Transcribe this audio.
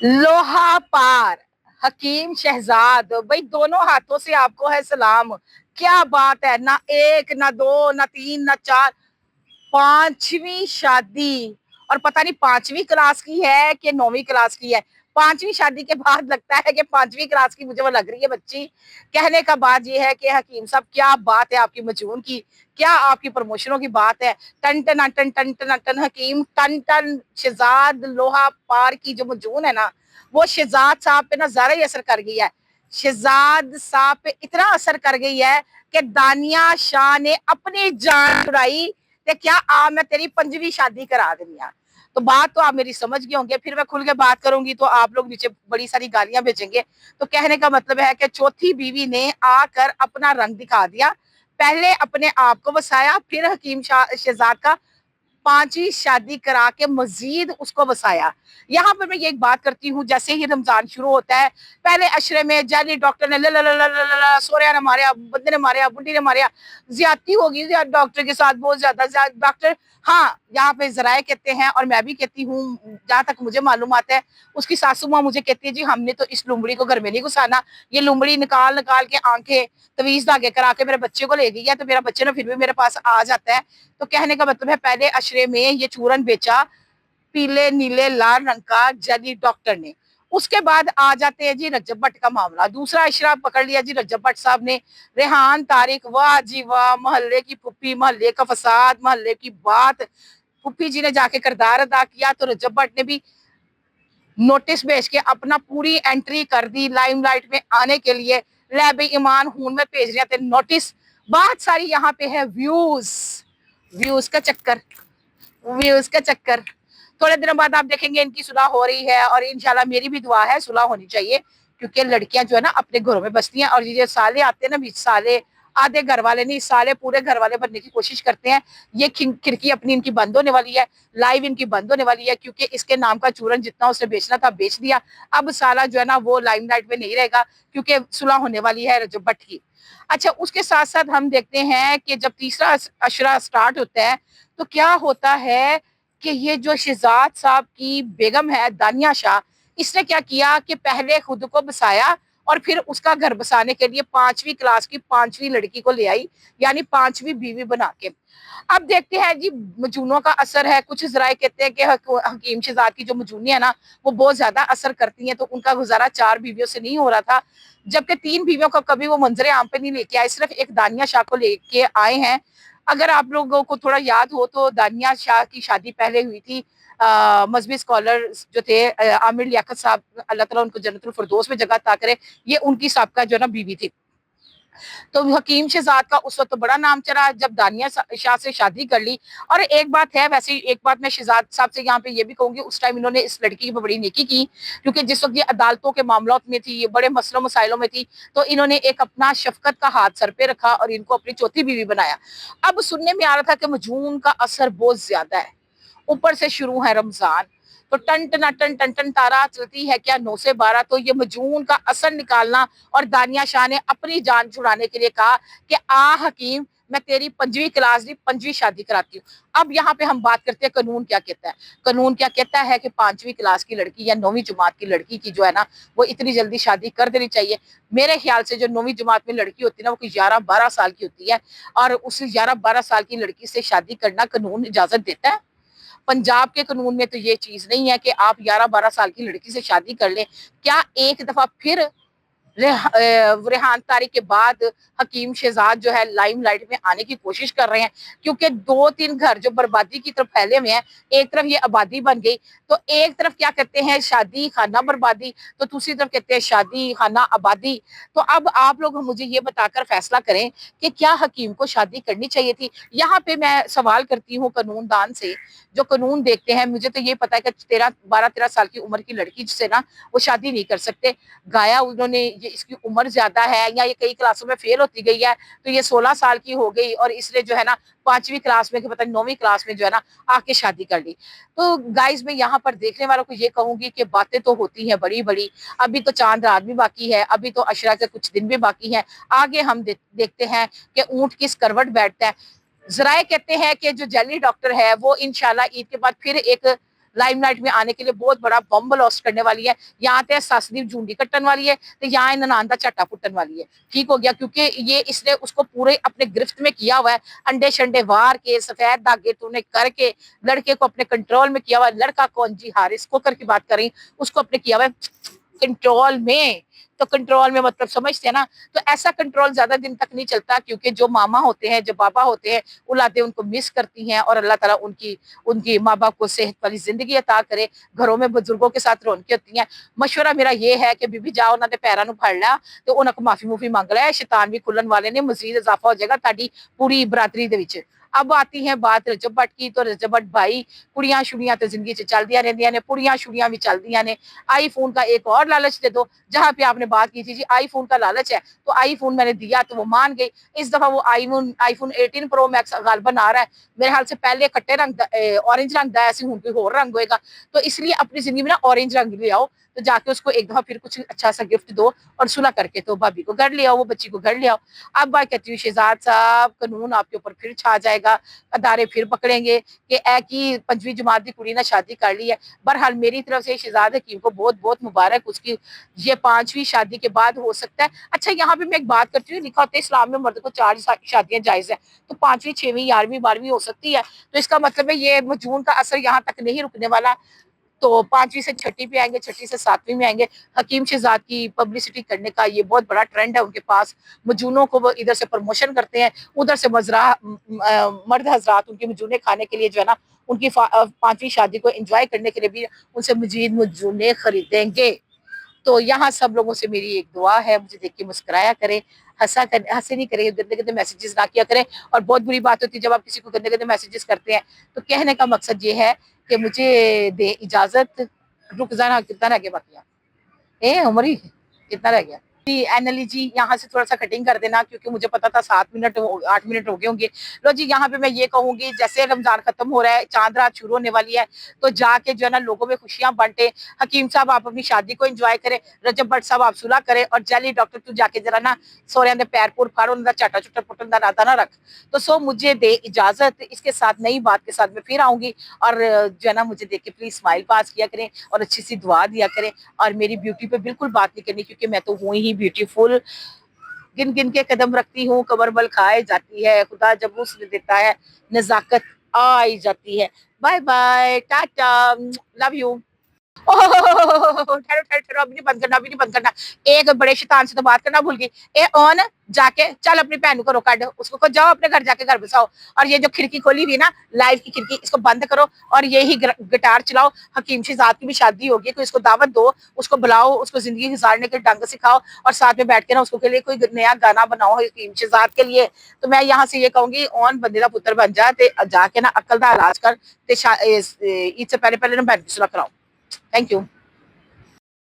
लोहा पार हकीम शहजाद, भाई दोनों हाथों से आपको है सलाम। क्या बात है, ना एक ना दो ना तीन ना चार, पांचवी शादी। और पता नहीं पांचवी क्लास की है कि नौवीं क्लास की है। पांचवी शादी के बाद लगता है कि पांचवी क्लास की मुझे वो लग रही है बच्ची। कहने का बात ये है कि हकीम साहब क्या बात है आपकी मजून की, क्या आपकी प्रमोशनों की बात है। टन टन टन टन टन टन हकीम टन टन शहजाद लोहा पार की जो मजून है ना, वो शहजाद साहब पे ना ज्यादा ही असर कर गई है। शहजाद साहब पे इतना असर कर गई है कि दानिया शाह ने अपनी जान छुड़ाई। क्या आ मैं तेरी पंजवी शादी करा देनी है। तो बात तो आप मेरी समझ गए होंगे, फिर मैं खुल के बात करूंगी तो आप लोग नीचे बड़ी सारी गालियां भेजेंगे। तो कहने का मतलब है कि चौथी बीवी ने आकर अपना रंग दिखा दिया। पहले अपने आप को बसाया, फिर हकीम शहजाद का पांचवी शादी करा के मजीद उसको बसाया। यहाँ पर मैं ये एक बात करती हूँ, जैसे ही रमजान शुरू होता है, पहले अशरे में जाली डॉक्टर ने सोरिया ने मारा, बंदे ने मारा, बुढ़ी ने मारा, ज्यादती होगी डॉक्टर के साथ बहुत ज्यादा डॉक्टर। हाँ, यहाँ पे जराए कहते हैं और मैं भी कहती हूँ, जहां तक मुझे मालूम आता है, उसकी सासू माँ मुझे कहती है जी हमने तो इस लुमड़ी को घर में नहीं घुसाना। ये लुमड़ी निकाल निकाल के आंखें तवीज धागे करा के मेरे बच्चे को ले गई है, तो मेरा बच्चे ने फिर भी मेरे पास आ जाता है। तो कहने का मतलब है पहले अशरे में ये चूरन बेचा पीले नीले लाल रंग का जली डॉक्टर ने। उसके बाद आ जाते हैं जी रजब भट्ट का मामला, दूसरा इशरा पकड़ लिया जी रजब भट्ट साहब ने। रेहान तारिक, वाह जी वाह, मोहल्ले की पुप्पी, मोहल्ले का फसाद, मोहल्ले की बात, पुप्पी जी ने जाके किरदार अदा किया। तो रजब भट्ट ने भी नोटिस भेज के अपना पूरी एंट्री कर दी लाइमलाइट में आने के लिए। ले भाई ईमान हूं मैं भेज रहा तेरे नोटिस। बात सारी यहाँ पे है व्यूज, व्यूज का चक्कर, व्यूज का चक्कर। थोड़े दिनों बाद आप देखेंगे इनकी सुलह हो रही है और इंशाल्लाह मेरी भी दुआ है सुलह होनी चाहिए, क्योंकि लड़कियां जो है ना अपने घरों में बसती हैं और ये साले आते हैं ना बीच साले, आधे घर वाले नहीं साले पूरे घर वाले बनने की कोशिश करते हैं। ये खिड़की अपनी इनकी बंद होने वाली है, लाइव इनकी बंद होने वाली है, क्योंकि इसके नाम का चूरन जितना उसने बेचना था बेच दिया। अब साला जो है ना वो लाइमलाइट में नहीं रहेगा, क्योंकि सुलह होने वाली है रजब भट्ट की। अच्छा, उसके साथ साथ हम देखते हैं कि जब तीसरा अशरा स्टार्ट होता है तो क्या होता है कि ये जो शहजाद साहब की बेगम है दानिया शाह, इसने क्या किया कि पहले खुद को बसाया और फिर उसका घर बसाने के लिए पांचवी क्लास की पांचवी लड़की को ले आई, यानी पांचवी बीवी बना के। अब देखते हैं जी मजूनों का असर है। कुछ जराए कहते हैं कि हकीम शहजाद की जो मजूनी है ना वो बहुत ज्यादा असर करती हैं, तो उनका गुजारा चार बीवियों से नहीं हो रहा था, जबकि तीन बीवियों को कभी वो मंजरे आम पे नहीं लेके आए, सिर्फ एक दानिया शाह को लेके आए हैं। अगर आप लोगों को थोड़ा याद हो तो दानिया शाह की शादी पहले हुई थी मजहबी स्कॉलर जो थे आमिर लियाकत साहब, अल्लाह ताला उनको जन्नतुल फिरदौस में जगह अता करे, ये उनकी साबका जो है ना बीवी थी। तो हकीम शहजाद का उस वक्त तो बड़ा नाम चला जब दानिया शाह से शादी कर ली। और एक बात है, वैसे एक बात मैं शहजाद साहब से यहाँ पे ये भी कहूंगी, उस टाइम इन्होंने इस लड़की की बड़ी नेकी की, क्योंकि जिस वक्त ये अदालतों के मामलों में थी, ये बड़े मसलों मसाइलों में थी, तो इन्होंने एक अपना शफकत का हाथ सर पे रखा और इनको अपनी चौथी बीवी बनाया। अब सुनने में आ रहा था कि मजून का असर बहुत ज्यादा है, ऊपर से शुरू है रमजान, तो टन टन टन टन टन तारा चलती है क्या 9 से 12, तो ये मजून का असर निकालना। और दानिया शाह ने अपनी जान छुड़ाने के लिए कहा कि आ हकीम मैं तेरी पंजवी क्लास की पंजवी शादी कराती हूँ। अब यहाँ पे हम बात करते हैं कानून क्या कहता है। कानून क्या कहता है कि पांचवी क्लास की लड़की या नौवीं जमात की लड़की की जो है ना वो इतनी जल्दी शादी कर देनी चाहिए। मेरे ख्याल से जो नौवीं जमात में लड़की होती है ना वो 11-12 साल की होती है, और उस 11-12 साल की लड़की से शादी करना कानून इजाजत देता है। पंजाब के कानून में तो ये चीज नहीं है कि आप 11-12 साल की लड़की से शादी कर लें। क्या एक दफा फिर रेहान तारिक के बाद हकीम शहजाद जो है लाइमलाइट में आने की कोशिश कर रहे हैं, क्योंकि 2-3 घर जो बर्बादी की तरफ फैले हुए हैं, एक तरफ ये आबादी बन गई, तो एक तरफ क्या कहते हैं शादी खाना बर्बादी, तो दूसरी तरफ कहते हैं शादी खाना आबादी। तो अब आप लोग मुझे ये बताकर फैसला करें कि क्या हकीम को शादी करनी चाहिए थी। यहाँ पे मैं सवाल करती हूँ कानूनदान से, जो कानून देखते हैं। मुझे तो ये पता है कि 12-13 साल की उम्र की लड़की से ना वो शादी नहीं कर सकते। गाया उन्होंने ये इसकी उम्र ज्यादा है या ये कई क्लासों में फेल होती गई है, तो ये 16 साल की हो गई और इसने जो है ना पांचवी क्लास में पता नहीं 9वीं क्लास में जो है ना आके शादी कर ली। तो गाइज मैं यहाँ पर देखने वालों को ये कहूंगी कि बातें तो होती हैं बड़ी बड़ी, अभी तो चांद रात भी बाकी है, अभी तो अशरा के कुछ दिन भी बाकी है। आगे हम देखते हैं कि ऊंट किस करवट बैठता है। जराए कहते हैं कि जो जैली डॉक्टर है वो इंशाल्लाह ईद के बाद फिर एक ਲਾਈਮਲਾਈਟ में आने के लिए बहुत बड़ा बम ब्लास्ट करने वाली है। यहाँ ਤੇ ਸੱਸ ਦੀ ਜੂੰਡੀ ਕੱਟਣ ਵਾਲੀ है ਤੇ यहाँ ननान ਦਾ ਝਾਟਾ फुटन वाली है। ठीक हो गया, क्योंकि ये इसने उसको पूरे अपने गिरफ्त में किया हुआ है। अंडे शंडे वार के सफेद धागे तूने करके लड़के को अपने कंट्रोल में किया हुआ है। लड़का कौन जी, हारिस कोकर की बात कर रही, उसको अपने किया हुआ है कंट्रोल में। तो कंट्रोल में मतलब समझते हैं ना। तो ऐसा कंट्रोल ज्यादा दिन तक नहीं चलता, क्योंकि जो मामा होते हैं, जो बाबा होते हैं, औलादें उनको मिस करती हैं। और अल्लाह ताला उनकी उनकी माँ बाप को सेहत वाली जिंदगी अता करे। घरों में बुजुर्गों के साथ रौनकें होती हैं। मशवरा मेरा ये है कि बीबी जाओ उन्होंने पैरों ਨੂੰ ਫੜ ਲਿਆ ਤੇ ਉਹਨਾਂ ਕੋ ਮਾਫੀ ਮੂਫੀ ਮੰਗ ਲਿਆ। शैतान भी खुलन वाले ने, मजीद इजाफा हो जाएगा ताड़ी पूरी बरादरी ਦੇ ਵਿੱਚ। अब आती है बात रजब भट्ट की। तो रजब भट्ट भाई कुड़ियां शुड़ियां तो जिंदगी च चलदियां रहंदियां ने, पुड़ियां शुड़ियां भी चलदियां ने। आईफोन का एक और लालच दे दो। जहां पे आपने बात की थी जी आईफोन का लालच है, तो आईफोन मैंने दिया तो वो मान गई। इस दफा वो आईफोन 18 प्रो मैक्स गालबन आ रहा है। मेरे ख्याल से पहले कट्टे रंग ऑरेंज रंग दा ऐसे हुन कोई होर रंग होएगा। तो इसलिए अपनी जिंदगी में ना ऑरेंज रंग ले आओ, तो जाके उसको एक दफा फिर कुछ अच्छा सा गिफ्ट दो और सुलह करके तो भाभी को घर ले आओ, वो बच्ची को घर ले आओ। अब बात कहती हूँ शहजाद साहब, कानून आपके ऊपर फिर छा जाएगा, अदारे फिर पकड़ेंगे कि ए की 5वीं जमात की कुड़ी ने शादी कर ली है। बहरहाल मेरी तरफ से शहजाद हकीम को बहुत बहुत मुबारक, उसकी ये 5वीं शादी के बाद हो सकता है। अच्छा यहाँ पे मैं एक बात करती हूँ, लिखा होता है इस्लाम में मर्द को 4 शादियां जायज है, तो 5वीं 6वीं 11वीं 12वीं हो सकती है। तो इसका मतलब है ये मजून का असर यहाँ तक नहीं रुकने वाला। तो 5वीं से 6ठी पे आएंगे, 6ठी से 7वीं में आएंगे। हकीम शहजाद की पब्लिसिटी करने का ये बहुत बड़ा ट्रेंड है उनके पास। मजूनों को वो इधर से प्रमोशन करते हैं, उधर से मर्द हजरात उनकी मजूने खाने के लिए जो है ना, उनकी 5वीं शादी को एंजॉय करने के लिए भी उनसे मजीद मजूने खरीदेंगे। तो यहाँ सब लोगों से मेरी एक दुआ है, मुझे देख के मुस्कुराया करें, हंसे नहीं करें, गंदे गंदे मैसेजेस ना किया करें। और बहुत बुरी बात होती है जब आप किसी को गंदे गंदे मैसेजेस करते हैं। तो कहने का मकसद ये है कि मुझे दे इजाजत। रुक जाना, कितना रह गया बाकी? ए उमरी कितना रह गया जी? एनली जी यहाँ से थोड़ा सा कटिंग कर देना, क्योंकि मुझे पता था 8 मिनट हो गए होंगे। लो जी, यहाँ पे मैं ये कहूंगी, जैसे रमजान खत्म हो रहा है, चांद रात शुरू होने वाली है, तो जाके जो है ना लोगों में खुशियां बांटे। हकीम साहब आप अपनी शादी को एंजॉय करें, रजब भट्ट साहब आप सुलह करें, और जैली डॉक्टर तू जाके जरा ना सोरिया दे पैर पुर फाड़, उनका चाटा चुटा पुटन का नाता ना रख। तो सो मुझे दे इजाजत, इसके साथ नई बात के साथ मैं फिर आऊंगी। और जो है ना मुझे देख के प्लीज स्माइल पास किया करें और अच्छी सी दुआ दिया करें। और मेरी ब्यूटी पे बिल्कुल बात नहीं करनी, क्योंकि मैं तो हूँ ही ब्यूटीफुल। गिन गिन के कदम रखती हूँ, कमर बल खाए जाती है, खुदा जब हुस्न देता है नजाकत आ ही जाती है। Bye bye, tata, love you. ठहरो ठहरो ठहरो, अभी नहीं बंद करना, अभी नहीं बंद करना। एक बड़े शैतान से तो बात करना भूल गई। ए ऑन जाके चल अपनी बहन को रोका दो, उसको को जाओ अपने घर जाके घर बसाओ। और ये जो खिड़की खोली हुई ना, लाइव की खिड़की, इसको बंद करो और ये ही गिटार चलाओ। हकीम शहजाद की भी शादी होगी, तो इसको दावत दो, उसको बुलाओ, उसको जिंदगी गुजारने के ढंग सिखाओ, और साथ में बैठ के ना उसको के लिए कोई नया गाना बनाओ हकीम शहजाद के लिए। तो मैं यहाँ से ये कहूंगी, ऑन बंदे का पुत्र बन जा, जाके ना अकल का इलाज कर, ईद से पहले पहले ना बहन की सुलह कराओ। Thank you.